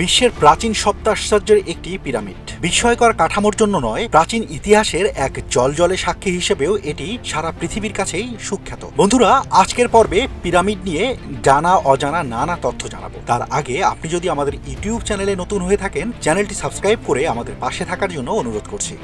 বিশ্বের প্রাচীন সপ্তাশ্চর্যের একটি পিরামিড। বিস্ময়কর কাঠামোর জন্য নয়, প্রাচীন ইতিহাসের এক জলজলে সাক্ষী হিসেবেও এটি সারা পৃথিবীর কাছেই সুখ্যাত। বন্ধুরা, আজকের পর্বে পিরামিড নিয়ে জানা অজানা নানা তথ্য জানাবো। তার আগে আপনি যদি আমাদের ইউটিউব চ্যানেলে নতুন হয়ে থাকেন, চ্যানেলটি সাবস্ক্রাইব করে আমাদের পাশে থাকার জন্য অনুরোধ করছি।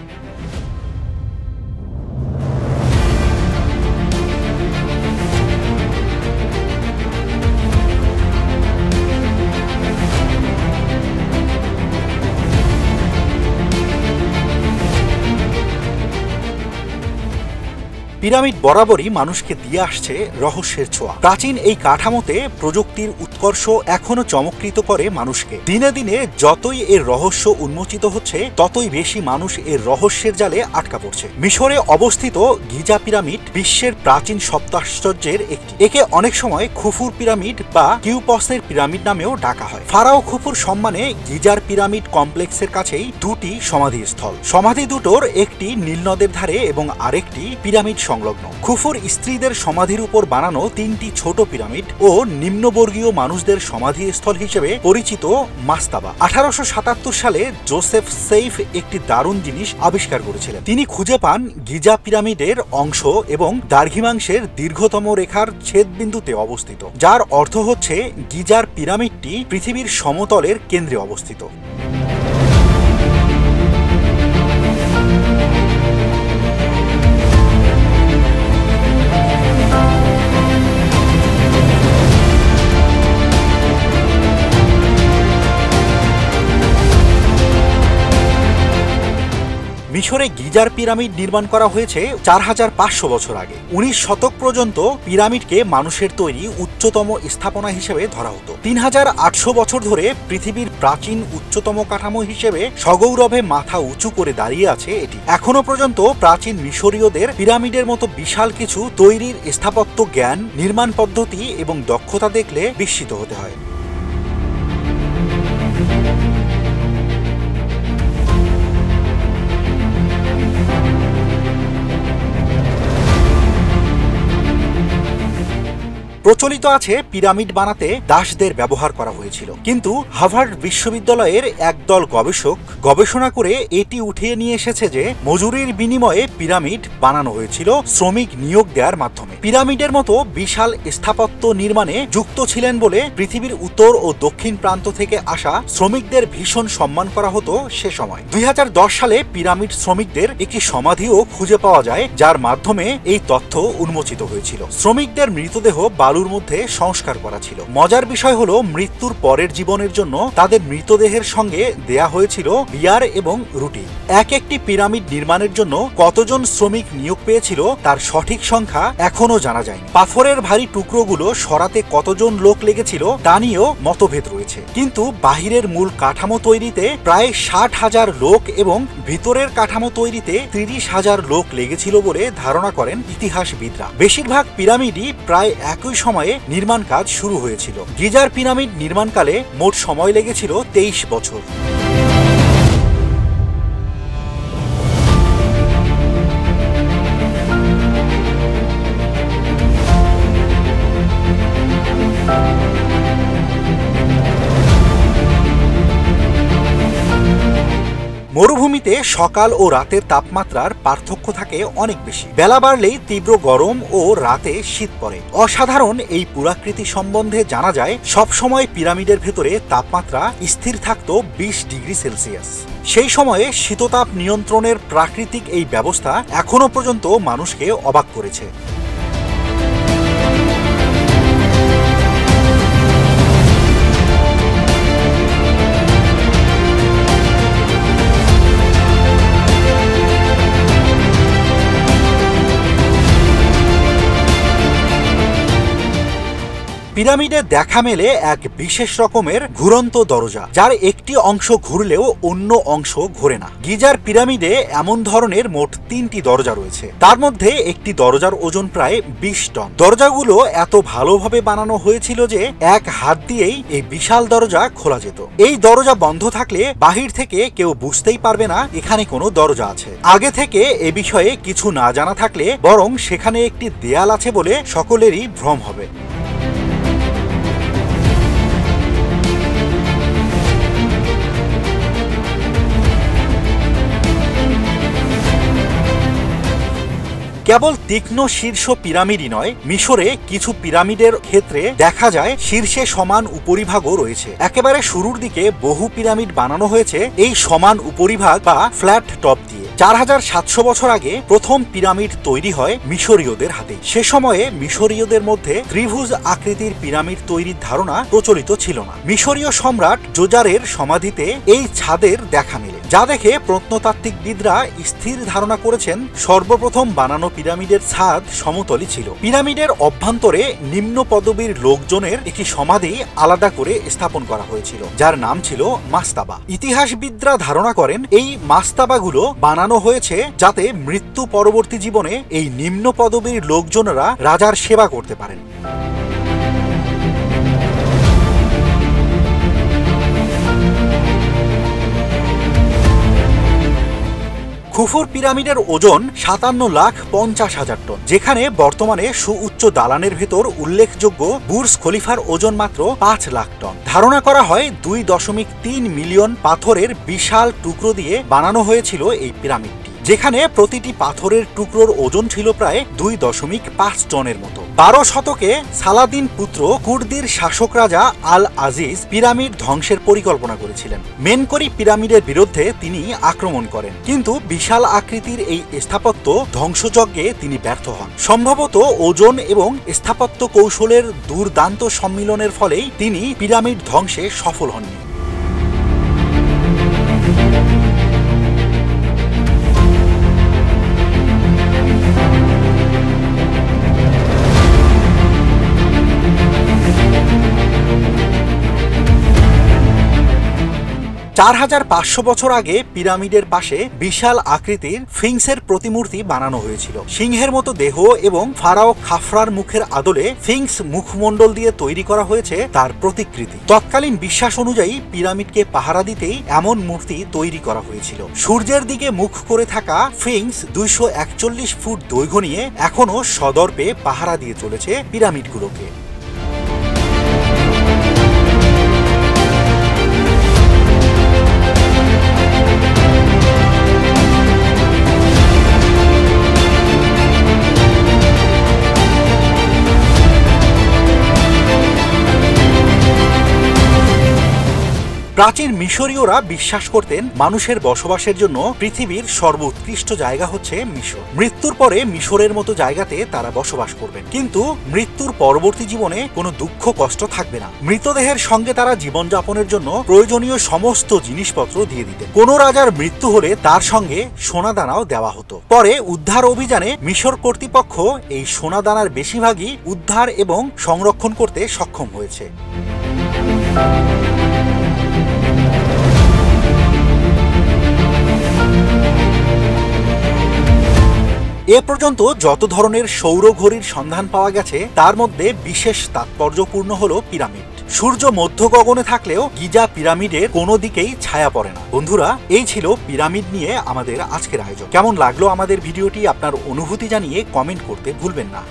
পিরামিড বরাবরই মানুষকে দিয়ে আসছে রহস্যের ছোঁয়া। প্রাচীন এই কাঠামোতে প্রযুক্তির উৎকর্ষ এখনো চমৎকৃত করে মানুষকে। দিনে দিনে যতই এর রহস্য উন্মোচিত হচ্ছে, ততই বেশি মানুষ এর রহস্যের জালে আটকা পড়ছে। মিশরে অবস্থিত গিজা পিরামিড বিশ্বের প্রাচীন সপ্তাশ্চর্যের একটি। একে অনেক সময় খুফুর পিরামিড বা কিউপসের পিরামিড নামেও ডাকা হয়। ফারাও খুফুর সম্মানে গিজার পিরামিড কমপ্লেক্সের কাছেই দুটি সমাধিস্থল। সমাধি দুটোর একটি নীলনদের ধারে এবং আরেকটি পিরামিড সংলগ্ন। খুফুর স্ত্রীদের সমাধির উপর বানানো তিনটি ছোট পিরামিড ও নিম্নবর্গীয় মানুষদের সমাধিস্থল হিসেবে পরিচিত মাস্তাবা। 1877 সালে জোসেফ সেইফ একটি দারুণ জিনিস আবিষ্কার করেছিলেন। তিনি খুঁজে পান গিজা পিরামিডের অংশ এবং দ্রাঘিমাংশের দীর্ঘতম রেখার ছেদবিন্দুতে অবস্থিত, যার অর্থ হচ্ছে গিজার পিরামিডটি পৃথিবীর সমতলের কেন্দ্রে অবস্থিত। মিশরে গিজার পিরামিড নির্মাণ করা হয়েছে 4500 বছর আগে। 19 শতক পর্যন্ত পিরামিডকে মানুষের তৈরি উচ্চতম স্থাপনা হিসেবে ধরা হতো। 3800 বছর ধরে পৃথিবীর প্রাচীন উচ্চতম কাঠামো হিসেবে সগৌরবে মাথা উঁচু করে দাঁড়িয়ে আছে এটি। এখনো পর্যন্ত প্রাচীন মিশরীয়দের পিরামিডের মতো বিশাল কিছু তৈরির স্থাপত্য জ্ঞান, নির্মাণ পদ্ধতি এবং দক্ষতা দেখলে বিস্মিত হতে হয়। প্রচলিত আছে পিরামিড বানাতে দাসদের ব্যবহার করা হয়েছিল, কিন্তু হার্ভার্ড বিশ্ববিদ্যালয়ের একদল গবেষক গবেষণা করে এটি উঠিয়ে নিয়ে এসেছে যে মজুরির বিনিময়ে পিরামিড বানানো হয়েছিল শ্রমিক নিয়োগ দেওয়ার মাধ্যমে। পিরামিডের মতো বিশাল স্থাপত্য নির্মাণে যুক্ত ছিলেন বলে পৃথিবীর উত্তর ও দক্ষিণ প্রান্ত থেকে আসা শ্রমিকদের ভীষণ সম্মান করা হতো সে সময়। 2010 সালে পিরামিড শ্রমিকদের একটি সমাধিও খুঁজে পাওয়া যায়, যার মাধ্যমে এই তথ্য উন্মোচিত হয়েছিল। শ্রমিকদের মৃতদেহ বালুর মধ্যে সংস্কার করা ছিল। মজার বিষয় হলো, মৃত্যুর পরের জীবনের জন্য তাদের মৃতদেহের সঙ্গে দেয়া হয়েছিল বিয়ার এবং রুটি। একটি পিরামিড নির্মাণের জন্য কতজন শ্রমিক নিয়োগ পেয়েছিল তার সঠিক সংখ্যা এখনো জানা যায়নি। পাথরের ভারী টুকরোগুলো সরাতে কতজন লোক লেগেছিল তা নিয়েও মতভেদ রয়েছে, কিন্তু বাহিরের মূল কাঠামো তৈরিতে প্রায় 60,000 লোক এবং ভিতরের কাঠামো তৈরিতে 30,000 লোক লেগেছিল বলে ধারণা করেন ইতিহাসবিদরা। বেশিরভাগ পিরামিডই প্রায় একই সময়ে নির্মাণ কাজ শুরু হয়েছিল। গিজার পিরামিড নির্মাণকালে মোট সময় লেগেছিল 23 বছর। মরুভূমিতে সকাল ও রাতের তাপমাত্রার পার্থক্য থাকে অনেক বেশি। বেলা বাড়লেই তীব্র গরম ও রাতে শীত পড়ে। অসাধারণ এই পুরাকৃতি সম্বন্ধে জানা যায়, সবসময় পিরামিডের ভেতরে তাপমাত্রা স্থির থাকত 20 ডিগ্রি সেলসিয়াস। সেই সময়ে শীততাপ নিয়ন্ত্রণের প্রাকৃতিক এই ব্যবস্থা এখনো পর্যন্ত মানুষকে অবাক করেছে। পিরামিডে দেখা মেলে এক বিশেষ রকমের ঘুরন্ত দরজা, যার একটি অংশ ঘুরলেও অন্য অংশ ঘোরে না। গিজার পিরামিডে এমন ধরনের মোট 3টি দরজা রয়েছে। তার মধ্যে একটি দরজার ওজন প্রায় 20 টন। দরজাগুলো এত ভালোভাবে বানানো হয়েছিল যে এক হাত দিয়েই এই বিশাল দরজা খোলা যেত। এই দরজা বন্ধ থাকলে বাহির থেকে কেউ বুঝতেই পারবে না এখানে কোনো দরজা আছে। আগে থেকে এ বিষয়ে কিছু না জানা থাকলে বরং সেখানে একটি দেয়াল আছে বলে সকলেরই ভ্রম হবে। কেবল তীক্ষ্ণ শীর্ষ পিরামিডই নয়, মিশরে কিছু পিরামিডের ক্ষেত্রে দেখা যায় শীর্ষে সমান উপরিভাগও রয়েছে। একেবারে শুরুর দিকে বহু পিরামিড বানানো হয়েছে এই সমান উপরিভাগ বা ফ্ল্যাট টপ দিয়ে। 4700 বছর আগে প্রথম পিরামিড তৈরি হয় মিশরীয়দের হাতে। সে সময়ে মিশরীয়দের মধ্যে ত্রিভুজ আকৃতির পিরামিড তৈরির ধারণা প্রচলিত ছিল না। মিশরীয় সম্রাট জোজারের সমাধিতে এই ছাদের দেখা মেলে, যা দেখে প্রত্নতাত্ত্বিকবিদরা স্থির ধারণা করেছেন সর্বপ্রথম বানানো পিরামিডের ছাদ সমতলই ছিল। পিরামিডের অভ্যন্তরে নিম্ন পদবীর লোকজনের একটি সমাধি আলাদা করে স্থাপন করা হয়েছিল, যার নাম ছিল মাস্তাবা। ইতিহাসবিদরা ধারণা করেন এই মাস্তাবাগুলো বানানো হয়েছে যাতে মৃত্যু পরবর্তী জীবনে এই নিম্ন পদবীর লোকজনেরা রাজার সেবা করতে পারেন। খুফুর পিরামিডের ওজন 57,50,000 টন, যেখানে বর্তমানে সুউচ্চ দালানের ভেতর উল্লেখযোগ্য বুর্জ খলিফার ওজন মাত্র 5 লাখ টন। ধারণা করা হয় 2.3 মিলিয়ন পাথরের বিশাল টুকরো দিয়ে বানানো হয়েছিল এই পিরামিডটি, যেখানে প্রতিটি পাথরের টুকরোর ওজন ছিল প্রায় 2.5 টনের মতো। 12 শতকে সালাদিন পুত্র কুর্দির শাসক রাজা আল আজিজ পিরামিড ধ্বংসের পরিকল্পনা করেছিলেন। মেনকরি পিরামিডের বিরুদ্ধে তিনি আক্রমণ করেন, কিন্তু বিশাল আকৃতির এই স্থাপত্য ধ্বংসযজ্ঞে তিনি ব্যর্থ হন। সম্ভবত ওজন এবং স্থাপত্য কৌশলের দুর্দান্ত সম্মিলনের ফলেই তিনি পিরামিড ধ্বংসে সফল হননি। চার 4500 বছর আগে পিরামিডের পাশে বিশাল আকৃতির ফিংসের প্রতিমূর্তি বানানো হয়েছিল। সিংহের মতো দেহ এবং ফারাও খাফরার মুখের আদলে ফিংস মুখমণ্ডল দিয়ে তৈরি করা হয়েছে তার প্রতিকৃতি। তৎকালীন বিশ্বাস অনুযায়ী পিরামিডকে পাহারা দিতেই এমন মূর্তি তৈরি করা হয়েছিল। সূর্যের দিকে মুখ করে থাকা ফিংস 241 ফুট দৈর্ঘ্য নিয়ে এখনো সদর্পে পাহারা দিয়ে চলেছে পিরামিডগুলোকে। প্রাচীন মিশরীয়রা বিশ্বাস করতেন মানুষের বসবাসের জন্য পৃথিবীর সর্বোৎকৃষ্ট জায়গা হচ্ছে মিশর। মৃত্যুর পরে মিশরের মতো জায়গাতে তারা বসবাস করবেন, কিন্তু মৃত্যুর পরবর্তী জীবনে কোনো দুঃখ কষ্ট থাকবে না। মৃতদেহের সঙ্গে তারা জীবনযাপনের জন্য প্রয়োজনীয় সমস্ত জিনিসপত্র দিয়ে দিতেন। কোন রাজার মৃত্যু হলে তার সঙ্গে সোনাদানাও দেওয়া হতো। পরে উদ্ধার অভিযানে মিশর কর্তৃপক্ষ এই সোনাদানার বেশিরভাগই উদ্ধার এবং সংরক্ষণ করতে সক্ষম হয়েছে। এ পর্যন্ত যত ধরনের সৌরঘড়ির সন্ধান পাওয়া গেছে তার মধ্যে বিশেষ তাৎপর্যপূর্ণ হলো পিরামিড। সূর্য মধ্য গগনে থাকলেও গিজা পিরামিডের কোনো দিকেই ছায়া পড়ে না। বন্ধুরা, এই ছিল পিরামিড নিয়ে আমাদের আজকের আয়োজন। কেমন লাগলো আমাদের ভিডিওটি আপনার অনুভূতি জানিয়ে কমেন্ট করতে ভুলবেন না।